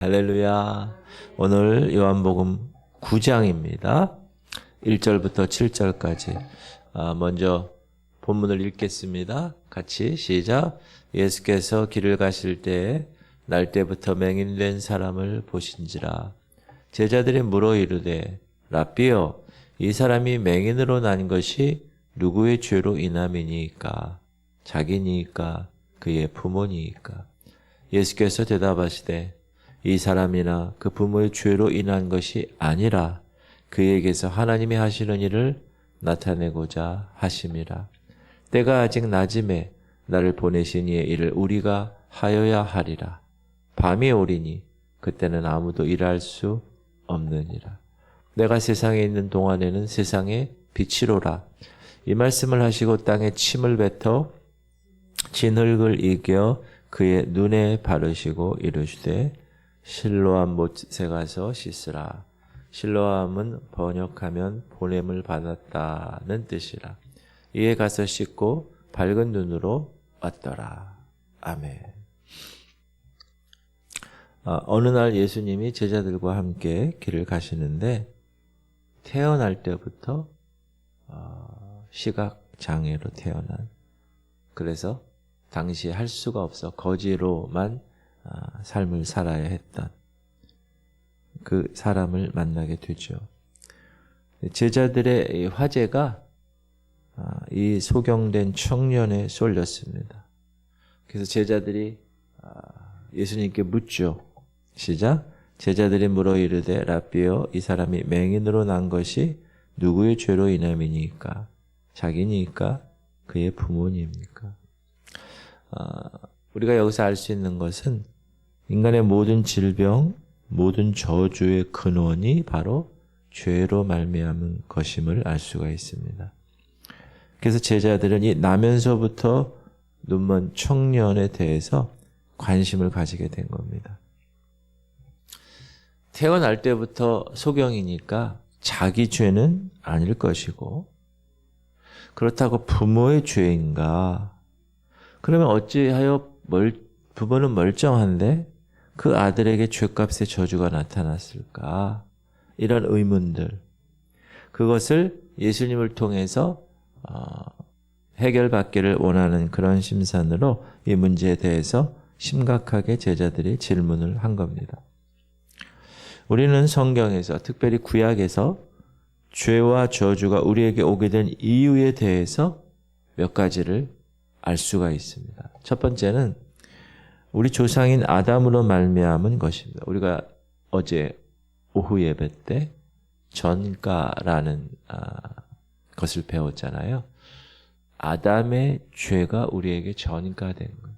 할렐루야. 오늘 요한복음 9장입니다. 1절부터 7절까지. 먼저 본문을 읽겠습니다. 같이 시작. 예수께서 길을 가실 때에 날때부터 맹인된 사람을 보신지라. 제자들이 물어 이르되 랍비여, 이 사람이 맹인으로 난 것이 누구의 죄로 인함이니이까? 자기니이까? 그의 부모니이까? 예수께서 대답하시되 이 사람이나 그 부모의 죄로 인한 것이 아니라 그에게서 하나님이 하시는 일을 나타내고자 하심이라. 때가 아직 낮음에 나를 보내신 이의 일을 우리가 하여야 하리라. 밤이 오리니 그때는 아무도 일할 수 없느니라. 내가 세상에 있는 동안에는 세상의 빛이로라. 이 말씀을 하시고 땅에 침을 뱉어 진흙을 이겨 그의 눈에 바르시고 이르시되 실로암 못에 가서 씻으라. 실로암은 번역하면 보냄을 받았다는 뜻이라. 이에 가서 씻고 밝은 눈으로 왔더라. 아멘. 어느 날 예수님이 제자들과 함께 길을 가시는데 태어날 때부터 시각장애로 태어난, 그래서 당시에 할 수가 없어 거지로만 삶을 살아야 했던 그 사람을 만나게 되죠. 제자들의 화제가 이 소경된 청년에 쏠렸습니다. 그래서 제자들이 예수님께 묻죠. 시작. 제자들이 물어 이르되 랍비여, 이 사람이 맹인으로 난 것이 누구의 죄로 인함이니까? 자기니까? 그의 부모님입니까? 우리가 여기서 알 수 있는 것은 인간의 모든 질병, 모든 저주의 근원이 바로 죄로 말미암은 것임을 알 수가 있습니다. 그래서 제자들은 이 나면서부터 눈먼 청년에 대해서 관심을 가지게 된 겁니다. 태어날 때부터 소경이니까 자기 죄는 아닐 것이고, 그렇다고 부모의 죄인가? 그러면 어찌하여 부모는 멀쩡한데 그 아들에게 죄값의 저주가 나타났을까? 이런 의문들, 그것을 예수님을 통해서 해결받기를 원하는 그런 심산으로 이 문제에 대해서 심각하게 제자들이 질문을 한 겁니다. 우리는 성경에서, 특별히 구약에서 죄와 저주가 우리에게 오게 된 이유에 대해서 몇 가지를 알 수가 있습니다. 첫 번째는 우리 조상인 아담으로 말미암은 것입니다. 우리가 어제 오후 예배 때 전가라는 것을 배웠잖아요. 아담의 죄가 우리에게 전가된 거예요.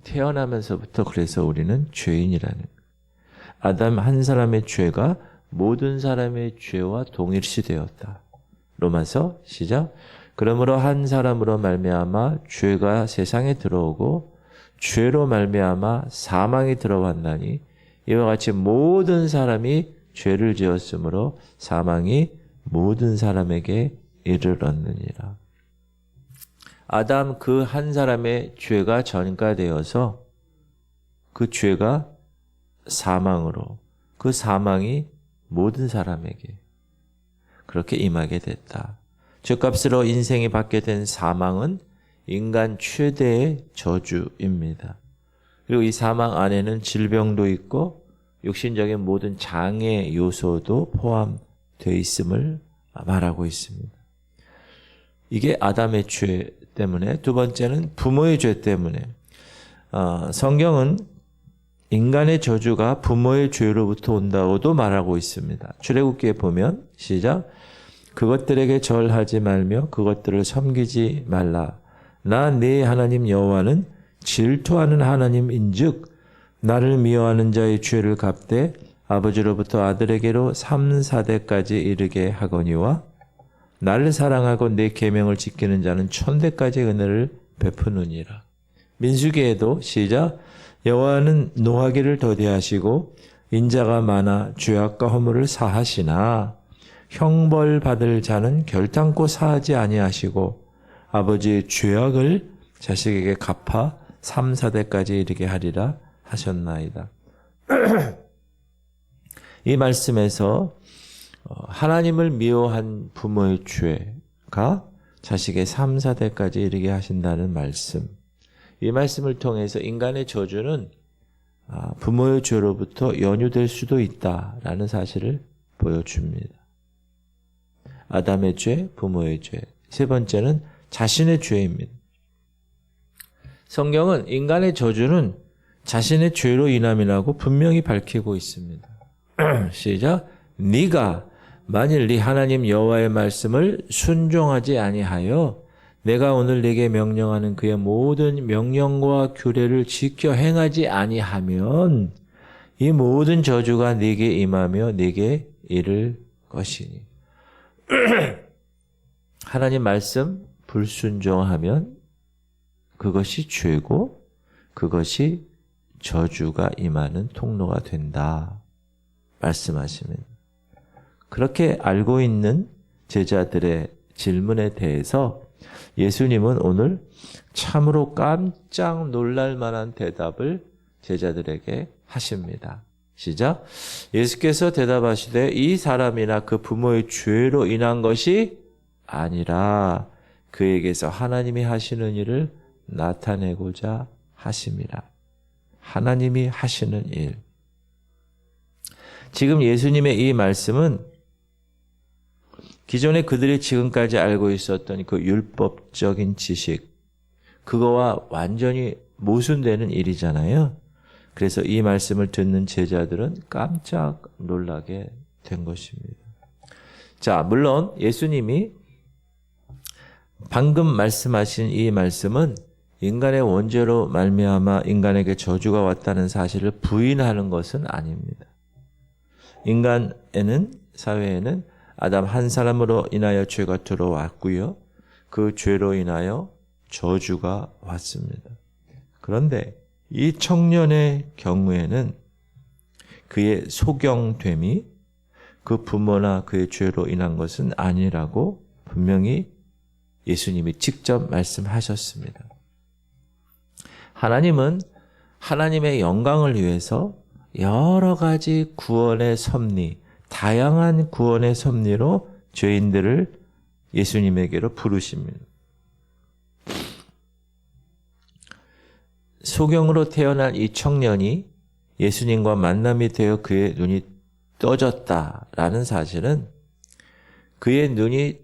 태어나면서부터 그래서 우리는 죄인이라는 거예요. 아담 한 사람의 죄가 모든 사람의 죄와 동일시되었다. 로마서 시작. 그러므로 한 사람으로 말미암아 죄가 세상에 들어오고 죄로 말미암아 사망이 들어왔나니 이와 같이 모든 사람이 죄를 지었으므로 사망이 모든 사람에게 이르렀느니라. 아담 그 한 사람의 죄가 전가되어서 그 죄가 사망으로, 그 사망이 모든 사람에게 그렇게 임하게 됐다. 죄값으로 인생이 받게 된 사망은 인간 최대의 저주입니다. 그리고 이 사망 안에는 질병도 있고 육신적인 모든 장애 요소도 포함되어 있음을 말하고 있습니다. 이게 아담의 죄 때문에, 두 번째는 부모의 죄 때문에. 성경은 인간의 저주가 부모의 죄로부터 온다고도 말하고 있습니다. 출애굽기에 보면 시작. 그것들에게 절하지 말며 그것들을 섬기지 말라. 나 네 하나님 여호와는 질투하는 하나님인즉 나를 미워하는 자의 죄를 갚되 아버지로부터 아들에게로 3, 4대까지 이르게 하거니와 나를 사랑하고 내 계명을 지키는 자는 1000대까지 은혜를 베푸느니라. 민수기에도 시작. 여호와는 노하기를 더디하시고 인자가 많아 죄악과 허물을 사하시나 형벌 받을 자는 결단코 사하지 아니하시고 아버지의 죄악을 자식에게 갚아 3, 4대까지 이르게 하리라 하셨나이다. 이 말씀에서 하나님을 미워한 부모의 죄가 자식의 3, 4대까지 이르게 하신다는 말씀. 이 말씀을 통해서 인간의 저주는 부모의 죄로부터 연유될 수도 있다라는 사실을 보여줍니다. 아담의 죄, 부모의 죄. 세 번째는 자신의 죄입니다. 성경은 인간의 저주는 자신의 죄로 인함이라고 분명히 밝히고 있습니다. 시작. 네가 만일 네 하나님 여호와의 말씀을 순종하지 아니하여 내가 오늘 네게 명령하는 그의 모든 명령과 규례를 지켜 행하지 아니하면 이 모든 저주가 네게 임하며 네게 이를 것이니. 하나님 말씀 불순종하면 그것이 죄고 그것이 저주가 임하는 통로가 된다 말씀하십니다. 그렇게 알고 있는 제자들의 질문에 대해서 예수님은 오늘 참으로 깜짝 놀랄 만한 대답을 제자들에게 하십니다. 시작. 예수께서 대답하시되 이 사람이나 그 부모의 죄로 인한 것이 아니라 그에게서 하나님이 하시는 일을 나타내고자 하심이라. 하나님이 하시는 일. 지금 예수님의 이 말씀은 기존에 그들이 지금까지 알고 있었던 그 율법적인 지식, 그거와 완전히 모순되는 일이잖아요. 그래서 이 말씀을 듣는 제자들은 깜짝 놀라게 된 것입니다. 자, 물론 예수님이 방금 말씀하신 이 말씀은 인간의 원죄로 말미암아 인간에게 저주가 왔다는 사실을 부인하는 것은 아닙니다. 사회에는 아담 한 사람으로 인하여 죄가 들어왔고요. 그 죄로 인하여 저주가 왔습니다. 그런데 이 청년의 경우에는 그의 소경됨이 그 부모나 그의 죄로 인한 것은 아니라고 분명히 예수님이 직접 말씀하셨습니다. 하나님은 하나님의 영광을 위해서 여러 가지 구원의 섭리, 다양한 구원의 섭리로 죄인들을 예수님에게로 부르십니다. 소경으로 태어난 이 청년이 예수님과 만남이 되어 그의 눈이 떠졌다라는 사실은 그의 눈이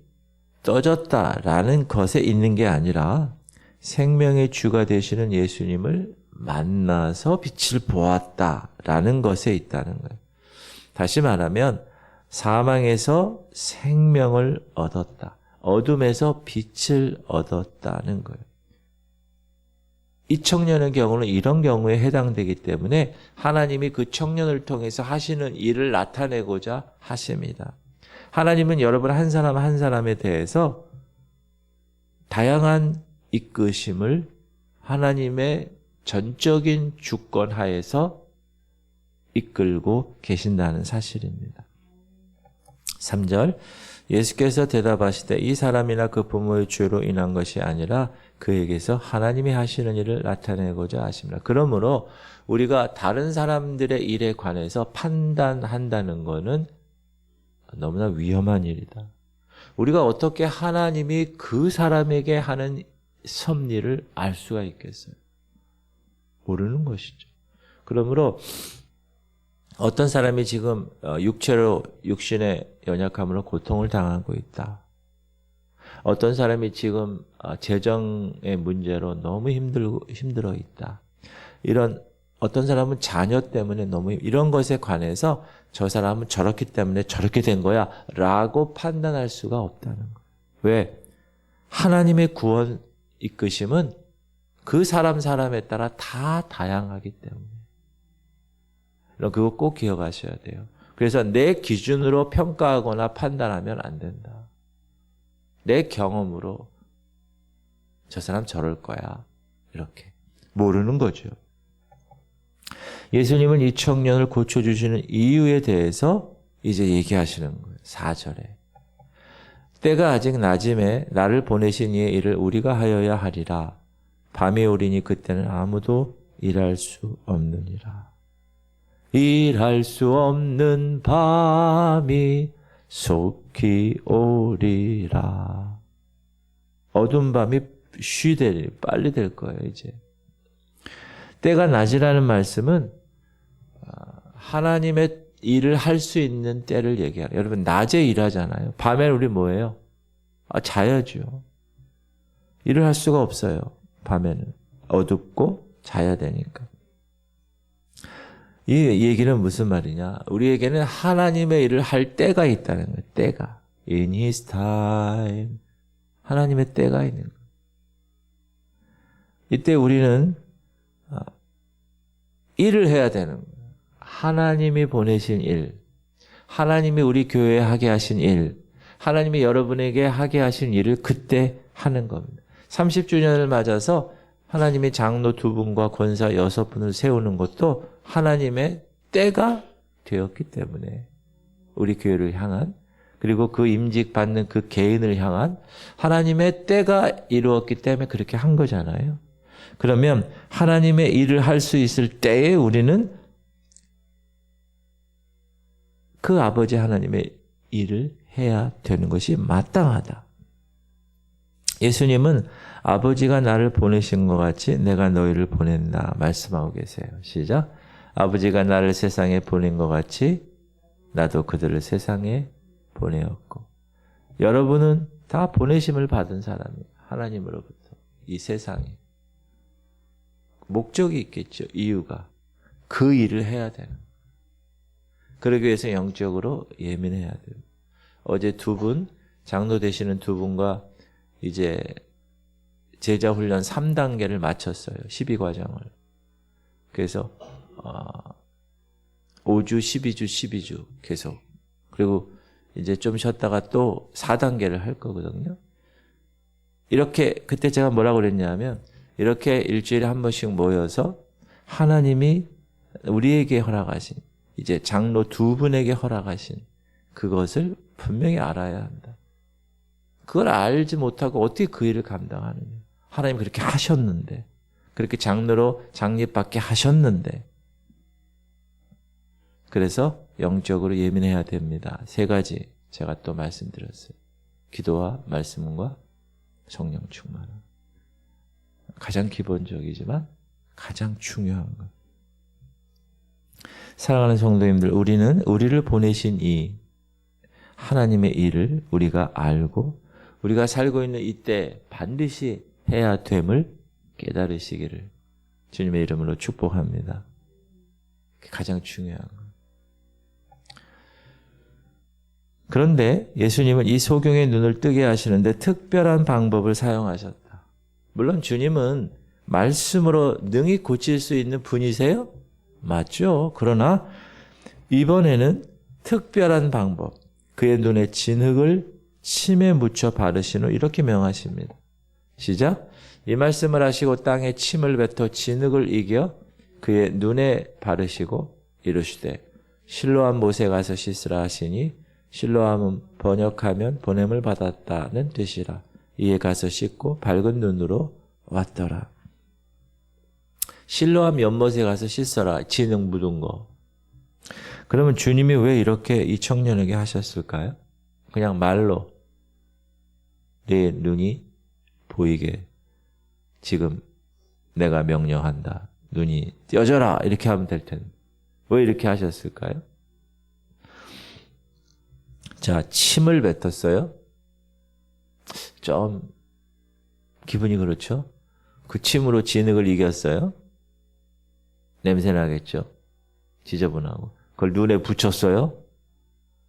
떠졌다라는 것에 있는 게 아니라 생명의 주가 되시는 예수님을 만나서 빛을 보았다라는 것에 있다는 거예요. 다시 말하면 사망에서 생명을 얻었다. 어둠에서 빛을 얻었다는 거예요. 이 청년의 경우는 이런 경우에 해당되기 때문에 하나님이 그 청년을 통해서 하시는 일을 나타내고자 하십니다. 하나님은 여러분 한 사람 한 사람에 대해서 다양한 이끄심을 하나님의 전적인 주권 하에서 이끌고 계신다는 사실입니다. 3절 예수께서 대답하시되 이 사람이나 그 부모의 죄로 인한 것이 아니라 그에게서 하나님이 하시는 일을 나타내고자 하십니다. 그러므로 우리가 다른 사람들의 일에 관해서 판단한다는 것은 너무나 위험한 일이다. 우리가 어떻게 하나님이 그 사람에게 하는 섭리를 알 수가 있겠어요? 모르는 것이죠. 그러므로 어떤 사람이 지금 육신의 연약함으로 고통을 당하고 있다. 어떤 사람이 지금 재정의 문제로 너무 힘들어 있다. 이런 어떤 사람은 자녀 때문에 너무 이런 것에 관해서 저 사람은 저렇기 때문에 저렇게 된 거야 라고 판단할 수가 없다는 거예요. 왜? 하나님의 구원 이끄심은 그 사람에 따라 다 다양하기 때문에. 그거 꼭 기억하셔야 돼요. 그래서 내 기준으로 평가하거나 판단하면 안 된다. 내 경험으로 저 사람 저럴 거야. 이렇게. 모르는 거죠. 예수님은 이 청년을 고쳐주시는 이유에 대해서 이제 얘기하시는 거예요. 4절에. 때가 아직 낮음에 나를 보내신 이의 일을 우리가 하여야 하리라. 밤이 오리니 그때는 아무도 일할 수 없느니라. 일할 수 없는 밤이 속히 오리라. 어두운 밤이 쉬되리, 빨리 될 거예요, 이제. 때가 낮이라는 말씀은 하나님의 일을 할 수 있는 때를 얘기하라. 여러분, 낮에 일하잖아요. 밤에 우리 뭐예요? 자야죠. 일을 할 수가 없어요. 밤에는. 어둡고 자야 되니까. 이 얘기는 무슨 말이냐? 우리에게는 하나님의 일을 할 때가 있다는 거예요. 때가. In His time. 하나님의 때가 있는 거예요. 이때 우리는 일을 해야 되는 거예요. 하나님이 보내신 일, 하나님이 우리 교회에 하게 하신 일, 하나님이 여러분에게 하게 하신 일을 그때 하는 겁니다. 30주년을 맞아서 하나님이 장로 2분과 권사 6분을 세우는 것도 하나님의 때가 되었기 때문에 우리 교회를 향한, 그리고 그 임직 받는 그 개인을 향한 하나님의 때가 이루었기 때문에 그렇게 한 거잖아요. 그러면 하나님의 일을 할 수 있을 때에 우리는 그 아버지 하나님의 일을 해야 되는 것이 마땅하다. 예수님은 아버지가 나를 보내신 것 같이 내가 너희를 보낸다 말씀하고 계세요. 시작. 아버지가 나를 세상에 보낸 것 같이 나도 그들을 세상에 보내었고. 여러분은 다 보내심을 받은 사람이에요. 하나님으로부터. 이 세상에. 목적이 있겠죠. 이유가. 그 일을 해야 되는. 그러기 위해서 영적으로 예민해야 돼요. 어제 2분, 장로 되시는 2분과 이제 제자 훈련 3단계를 마쳤어요. 12과정을. 그래서 5주, 12주, 12주 계속. 그리고 이제 좀 쉬었다가 또 4단계를 할 거거든요. 이렇게 그때 제가 뭐라고 그랬냐면 이렇게 일주일에 한 번씩 모여서 하나님이 우리에게 허락하신, 이제 장로 2분에게 허락하신 그것을 분명히 알아야 한다. 그걸 알지 못하고 어떻게 그 일을 감당하느냐. 하나님 그렇게 하셨는데, 그렇게 장로로 장립받게 하셨는데. 그래서 영적으로 예민해야 됩니다. 3가지 제가 또 말씀드렸어요. 기도와 말씀과 성령 충만. 가장 기본적이지만 가장 중요한 것. 사랑하는 성도님들, 우리는 우리를 보내신 이 하나님의 일을 우리가 알고 우리가 살고 있는 이때 반드시 해야 됨을 깨달으시기를 주님의 이름으로 축복합니다. 그게 가장 중요한 것. 그런데 예수님은 이 소경의 눈을 뜨게 하시는데 특별한 방법을 사용하셨다. 물론 주님은 말씀으로 능히 고칠 수 있는 분이세요? 맞죠. 그러나 이번에는 특별한 방법, 그의 눈에 진흙을 침에 묻혀 바르신 후 이렇게 명하십니다. 시작. 이 말씀을 하시고 땅에 침을 뱉어 진흙을 이겨 그의 눈에 바르시고 이르시되 실로암 못에 가서 씻으라 하시니 실로암은 번역하면 보냄을 받았다는 뜻이라. 이에 가서 씻고 밝은 눈으로 왔더라. 실로암 연못에 가서 씻어라. 진흙 묻은 거. 그러면 주님이 왜 이렇게 이 청년에게 하셨을까요? 그냥 말로 내 눈이 보이게 지금 내가 명령한다. 눈이 떼어져라. 이렇게 하면 될 텐데. 왜 이렇게 하셨을까요? 자, 침을 뱉었어요. 좀 기분이 그렇죠? 그 침으로 진흙을 이겼어요. 냄새 나겠죠? 지저분하고. 그걸 눈에 붙였어요.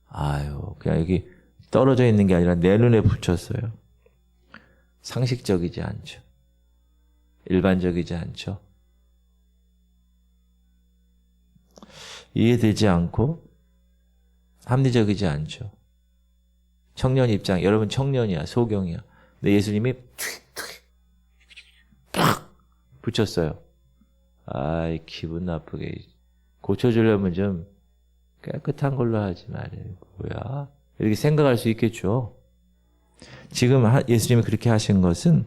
아유, 그냥 여기 떨어져 있는 게 아니라 내 눈에 붙였어요. 상식적이지 않죠. 일반적이지 않죠. 이해되지 않고 합리적이지 않죠. 청년 입장, 여러분 청년이야, 소경이야. 근데 예수님이 딱 붙였어요. 아이, 기분 나쁘게. 고쳐주려면 좀 깨끗한 걸로 하지 말아요. 뭐야? 이렇게 생각할 수 있겠죠. 지금 예수님이 그렇게 하신 것은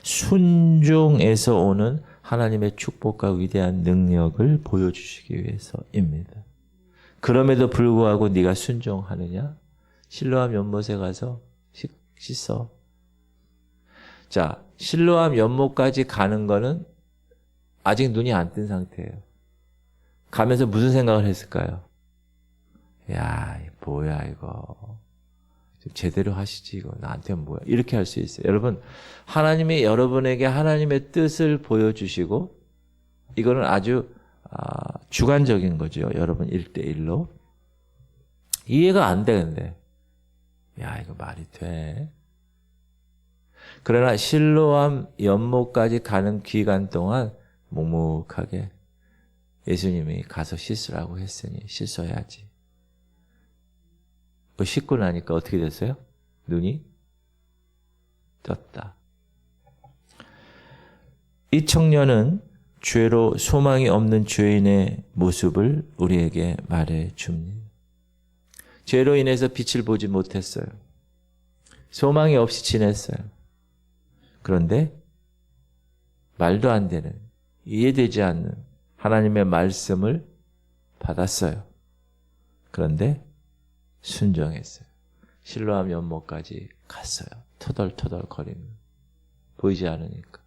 순종에서 오는 하나님의 축복과 위대한 능력을 보여주시기 위해서입니다. 그럼에도 불구하고 네가 순종하느냐? 실로암 연못에 가서 씻어. 자, 실로암 연못까지 가는 거는 아직 눈이 안 뜬 상태예요. 가면서 무슨 생각을 했을까요? 야, 뭐야 이거. 좀 제대로 하시지 이거. 나한테는 뭐야. 이렇게 할 수 있어요. 여러분, 하나님이 여러분에게 하나님의 뜻을 보여주시고 이거는 아주 주관적인 거죠. 여러분 1대1로. 이해가 안 되는데. 야, 이거 말이 돼. 그러나 실로암 연못까지 가는 기간 동안 묵묵하게 예수님이 가서 씻으라고 했으니 씻어야지. 씻고 나니까 어떻게 됐어요? 눈이 떴다. 이 청년은 죄로 소망이 없는 죄인의 모습을 우리에게 말해 줍니다. 죄로 인해서 빛을 보지 못했어요. 소망이 없이 지냈어요. 그런데 말도 안 되는, 이해되지 않는 하나님의 말씀을 받았어요. 그런데 순종했어요. 실로암 연못까지 갔어요. 터덜터덜 거리는. 보이지 않으니까.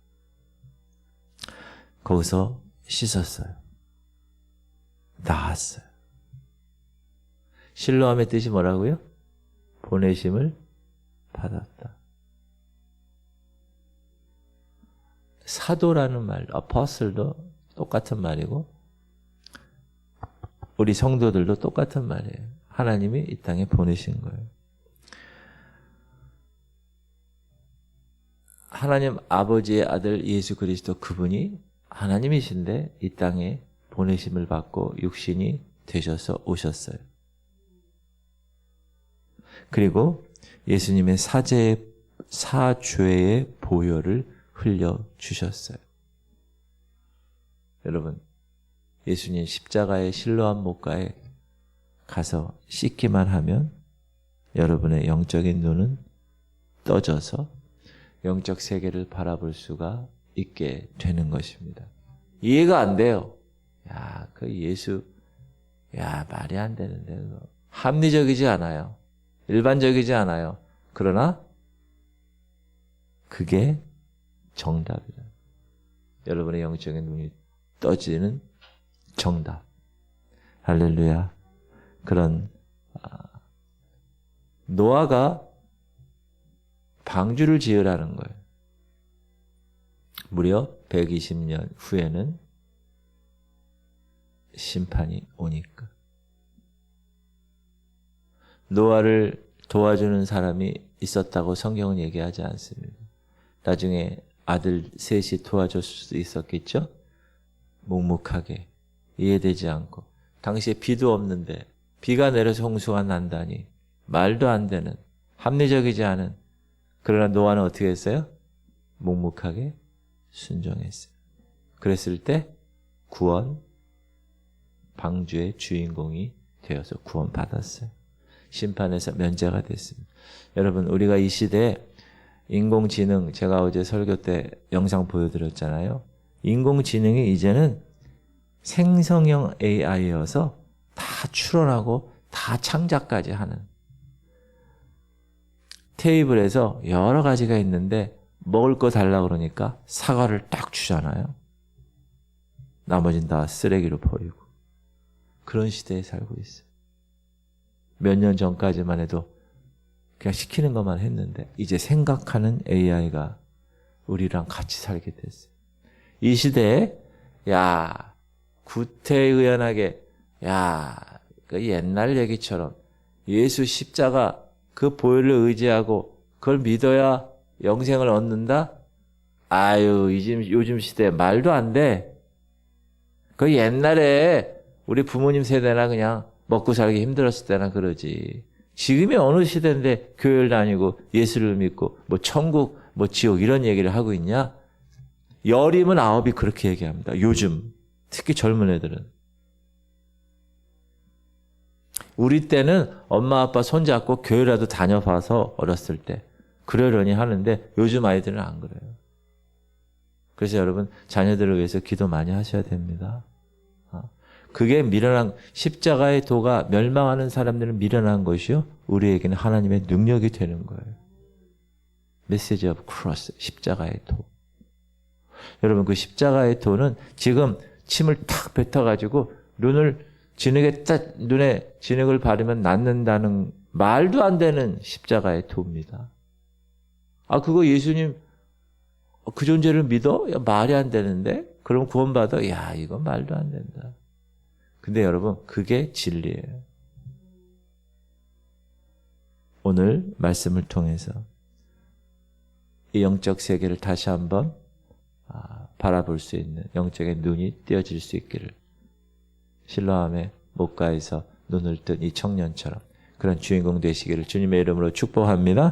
거기서 씻었어요. 나았어요. 실로암의 뜻이 뭐라고요? 보내심을 받았다. 사도라는 말, 아포스톨도 똑같은 말이고 우리 성도들도 똑같은 말이에요. 하나님이 이 땅에 보내신 거예요. 하나님 아버지의 아들 예수 그리스도 그분이 하나님이신데 이 땅에 보내심을 받고 육신이 되셔서 오셨어요. 그리고 예수님의 사죄의 보혈을 흘려주셨어요. 여러분, 예수님 십자가의 실로암 못가에 가서 씻기만 하면 여러분의 영적인 눈은 떠져서 영적 세계를 바라볼 수가 있게 되는 것입니다. 이해가 안 돼요. 야, 그 예수, 야, 말이 안 되는데, 그거. 합리적이지 않아요. 일반적이지 않아요. 그러나, 그게 정답이다. 여러분의 영적인 눈이 떠지는 정답. 할렐루야. 그런, 노아가 방주를 지으라는 거예요. 무려 120년 후에는 심판이 오니까. 노아를 도와주는 사람이 있었다고 성경은 얘기하지 않습니다. 나중에 아들 셋이 도와줄 수도 있었겠죠? 묵묵하게, 이해되지 않고. 당시에 비도 없는데 비가 내려서 홍수가 난다니 말도 안 되는, 합리적이지 않은. 그러나 노아는 어떻게 했어요? 묵묵하게 순종했어요. 그랬을 때 구원, 방주의 주인공이 되어서 구원받았어요. 심판에서 면제가 됐습니다. 여러분, 우리가 이 시대에 인공지능, 제가 어제 설교 때 영상 보여드렸잖아요. 인공지능이 이제는 생성형 AI여서 다 추론하고 다 창작까지 하는. 테이블에서 여러 가지가 있는데 먹을 거 달라고 그러니까 사과를 딱 주잖아요. 나머지는 다 쓰레기로 버리고. 그런 시대에 살고 있어요. 몇 년 전까지만 해도 그냥 시키는 것만 했는데 이제 생각하는 AI가 우리랑 같이 살게 됐어요. 이 시대에 야, 구태의연하게 야, 그 옛날 얘기처럼 예수 십자가 그 보혈을 의지하고 그걸 믿어야 영생을 얻는다? 아유, 요즘 시대에 말도 안 돼. 그 옛날에 우리 부모님 세대나 그냥 먹고 살기 힘들었을 때나 그러지. 지금이 어느 시대인데 교회를 다니고 예수를 믿고 뭐 천국, 뭐 지옥 이런 얘기를 하고 있냐? 열이면 아홉이 그렇게 얘기합니다. 요즘. 특히 젊은 애들은. 우리 때는 엄마 아빠 손잡고 교회라도 다녀봐서 어렸을 때 그러려니 하는데 요즘 아이들은 안 그래요. 그래서 여러분 자녀들을 위해서 기도 많이 하셔야 됩니다. 그게 미련한 십자가의 도가 멸망하는 사람들은 미련한 것이요 우리에게는 하나님의 능력이 되는 거예요. 메시지 오브 크로스, 십자가의 도. 여러분 그 십자가의 도는 지금 침을 탁 뱉어가지고 눈에 진흙을 바르면 낫는다는 말도 안 되는 십자가의 도입니다. 그거 예수님 그 존재를 믿어? 야, 말이 안 되는데? 그럼 구원받아? 야, 이건 말도 안 된다. 근데 여러분, 그게 진리예요. 오늘 말씀을 통해서 이 영적 세계를 다시 한번 바라볼 수 있는 영적인 눈이 띄어질 수 있기를 실로암의 목가에서 눈을 뜬 이 청년처럼 그런 주인공 되시기를 주님의 이름으로 축복합니다.